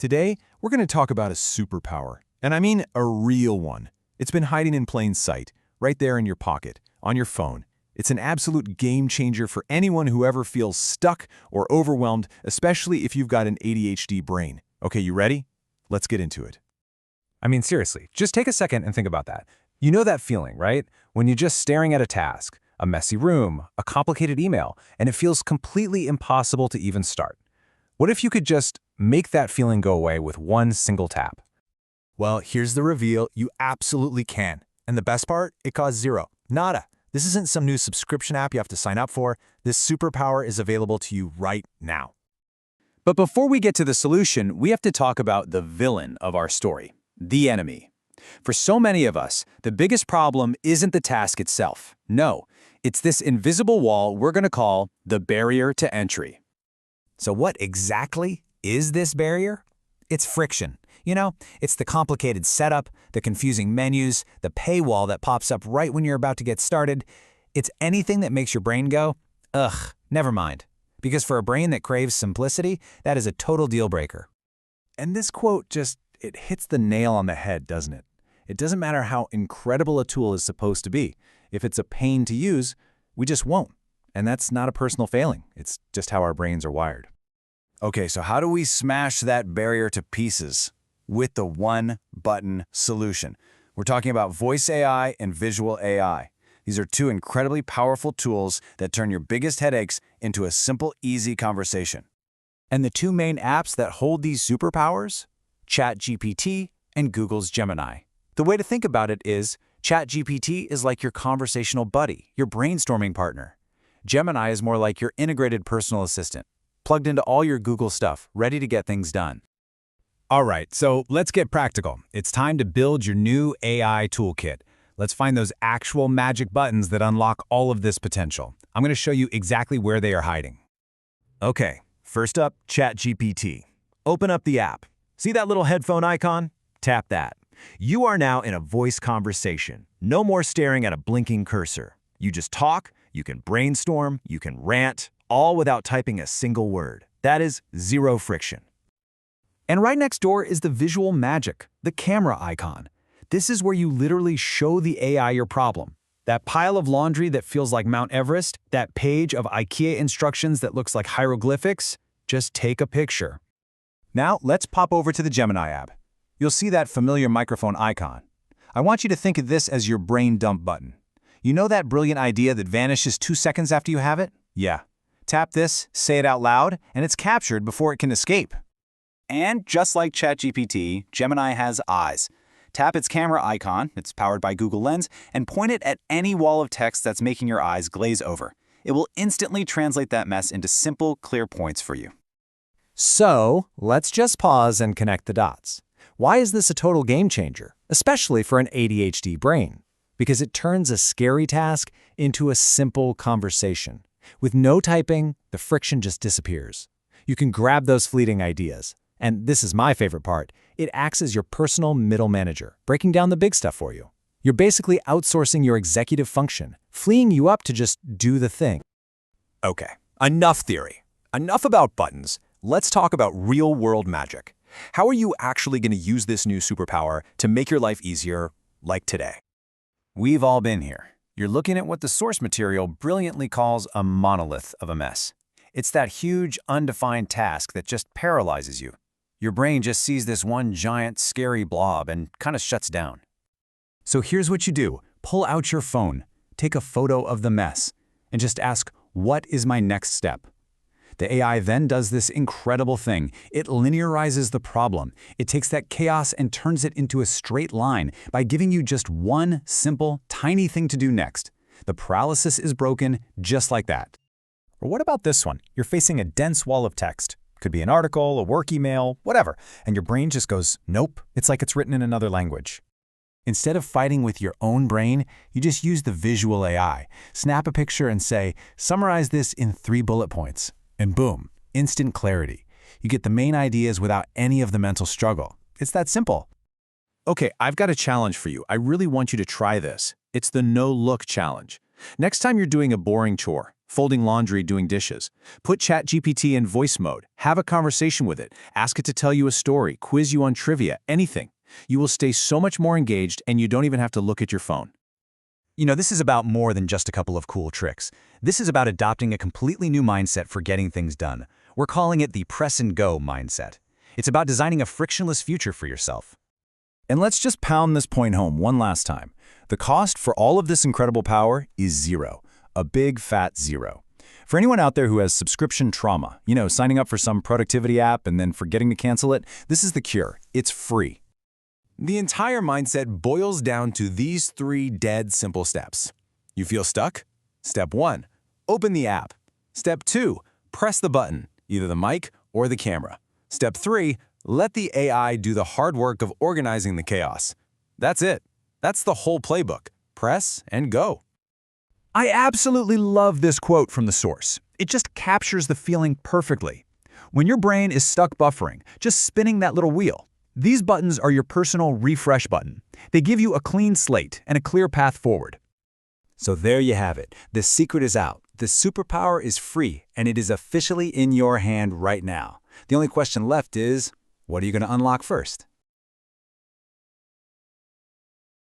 Today, we're going to talk about a superpower, and I mean a real one. It's been hiding in plain sight, right there in your pocket, on your phone. It's an absolute game changer for anyone who ever feels stuck or overwhelmed, especially if you've got an ADHD brain. Okay, you ready? Let's get into it. I mean, seriously, just take a second and think about that. You know that feeling, right? When you're just staring at a task, a messy room, a complicated email, and it feels completely impossible to even start. What if you could just make that feeling go away with one single tap? Well, here's the reveal. You absolutely can. And the best part? It costs zero. Nada. This isn't some new subscription app you have to sign up for. This superpower is available to you right now. But before we get to the solution, we have to talk about the villain of our story, the enemy. For so many of us, the biggest problem isn't the task itself. No, it's this invisible wall we're going to call the barrier to entry. So what exactly is this barrier? It's friction. You know, it's the complicated setup, the confusing menus, the paywall that pops up right when you're about to get started. It's anything that makes your brain go, ugh, never mind. Because for a brain that craves simplicity, that is a total deal breaker. And this quote it hits the nail on the head, doesn't it? It doesn't matter how incredible a tool is supposed to be. If it's a pain to use, we just won't. And that's not a personal failing. It's just how our brains are wired. Okay, so how do we smash that barrier to pieces? With the one-button solution. We're talking about voice AI and visual AI. These are two incredibly powerful tools that turn your biggest headaches into a simple, easy conversation. And the two main apps that hold these superpowers? ChatGPT and Google's Gemini. The way to think about it is, ChatGPT is like your conversational buddy, your brainstorming partner. Gemini is more like your integrated personal assistant, plugged into all your Google stuff, ready to get things done. All right, so let's get practical. It's time to build your new AI toolkit. Let's find those actual magic buttons that unlock all of this potential. I'm going to show you exactly where they are hiding. Okay, first up, ChatGPT. Open up the app. See that little headphone icon? Tap that. You are now in a voice conversation. No more staring at a blinking cursor. You just talk, you can brainstorm, you can rant, all without typing a single word. That is zero friction. And right next door is the visual magic, the camera icon. This is where you literally show the AI your problem. That pile of laundry that feels like Mount Everest, that page of IKEA instructions that looks like hieroglyphics, just take a picture. Now, let's pop over to the Gemini app. You'll see that familiar microphone icon. I want you to think of this as your brain dump button. You know that brilliant idea that vanishes 2 seconds after you have it? Yeah. Tap this, say it out loud, and it's captured before it can escape. And just like ChatGPT, Gemini has eyes. Tap its camera icon, it's powered by Google Lens, and point it at any wall of text that's making your eyes glaze over. It will instantly translate that mess into simple, clear points for you. So, let's just pause and connect the dots. Why is this a total game changer, especially for an ADHD brain? Because it turns a scary task into a simple conversation. With no typing, the friction just disappears. You can grab those fleeting ideas. And this is my favorite part. It acts as your personal middle manager, breaking down the big stuff for you. You're basically outsourcing your executive function, freeing you up to just do the thing. Okay, enough theory. Enough about buttons. Let's talk about real-world magic. How are you actually going to use this new superpower to make your life easier, like today? We've all been here. You're looking at what the source material brilliantly calls a monolith of a mess. It's that huge, undefined task that just paralyzes you. Your brain just sees this one giant, scary blob and kind of shuts down. So here's what you do. Pull out your phone, take a photo of the mess, and just ask, what is my next step? The AI then does this incredible thing. It linearizes the problem. It takes that chaos and turns it into a straight line by giving you just one simple, tiny thing to do next. The paralysis is broken just like that. Or what about this one? You're facing a dense wall of text. Could be an article, a work email, whatever. And your brain just goes, nope, it's like it's written in another language. Instead of fighting with your own brain, you just use the visual AI. Snap a picture and say, summarize this in 3 bullet points. And boom, instant clarity. You get the main ideas without any of the mental struggle. It's that simple. Okay, I've got a challenge for you. I really want you to try this. It's the no-look challenge. Next time you're doing a boring chore, folding laundry, doing dishes. Put ChatGPT in voice mode, have a conversation with it, ask it to tell you a story, quiz you on trivia, anything. You will stay so much more engaged and you don't even have to look at your phone. You know, this is about more than just a couple of cool tricks. This is about adopting a completely new mindset for getting things done. We're calling it the press and go mindset. It's about designing a frictionless future for yourself. And let's just pound this point home one last time. The cost for all of this incredible power is zero. A big, fat zero. For anyone out there who has subscription trauma, signing up for some productivity app and then forgetting to cancel it, this is the cure. It's free. The entire mindset boils down to these 3 dead simple steps. You feel stuck? Step 1, open the app. Step 2, press the button, either the mic or the camera. Step 3, let the AI do the hard work of organizing the chaos. That's it. That's the whole playbook. Press and go. I absolutely love this quote from the source. It just captures the feeling perfectly. When your brain is stuck buffering, just spinning that little wheel, these buttons are your personal refresh button. They give you a clean slate and a clear path forward. So there you have it. The secret is out. The superpower is free, and it is officially in your hand right now. The only question left is, what are you going to unlock first?